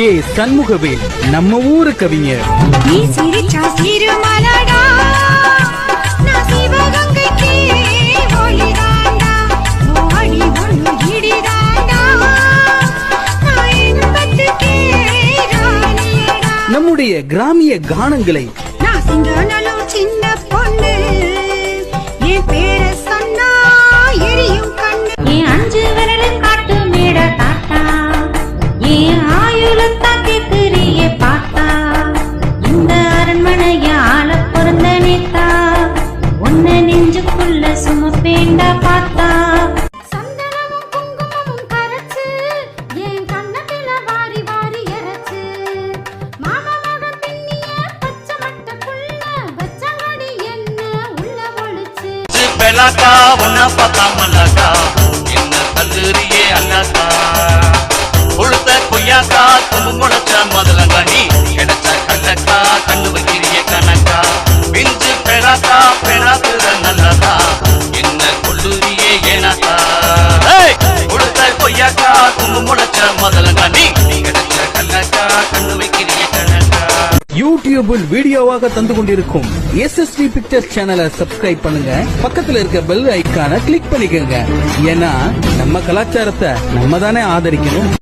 ஏ சண்முகவேல் நம்ம ஊரு கவிஞர். நீ சிரிச்சா சிறுமலடா, நான் சிவகங்கைக்கு ஒளிதாண்டா, ஓடி ஒண்ணு இடிதாண்டா, நான் இன்பத்துக்கே ராணியடா. நம்முடைய கிராமிய கானங்களை நான் சிங்கநல்லூர் சின்ன பொண்ணு, என் பேர சொன்னா எரியும் கண்ணு. என் 5 விரல் காட்டு மேட தாத்தா, என் ஆயுளத்தா கேக்குறியே பாத்தா, இந்த அரண்மனைய ஆள பிறந்த நேத்தா, உன்ன நெஞ்சுக்குள்ள சுமப்பேண்டா பார்த்தா. சந்தனமும் குங்குமமும் கரைச்சு என் கண்ணத்துல வாரி வாரி எரைச்சு, மாமா மகன் பின்னிய பச்சை மட்டக்குள்ள வச்சங்கடி என்ன உள்ள ஒழிச்சு. பெலாக்கா உன்ன பார்த்தா மல்லாக்கா, என்ன தள்ளுறியே அண்ணாக்கா, உளுத்த கொய்யாக்கா தும்பு முளைச்ச முதலங்கா, நீ கிடைச்ச கண்ணக்கா கண்ணு வைக்கிறிய கணக்கா, பிஞ்சு பெலாக்கா பெலாக்குற நல்லதா, என்ன கொள்ளுறியே ஏனாக்கா, உளுத்த கொய்யாக்கா தும்பு முளைச்ச முதலங்கா, நீ கிடைச்ச கண்ணக்கா கண்ணு வைக்கிறிய கணக்கா. யூடியூபில் வீடியோவாக தந்து கொண்டிருக்கும் SSV பிக்சர்ஸ் சேனலை சப்ஸ்கிரைப் பண்ணுங்க. பக்கத்துல இருக்க பெல் ஐக்கான கிளிக் பண்ணிக்கோங்க. ஏன்னா நம்ம கலாச்சாரத்தை நம்ம தானே ஆதரிக்கணும்.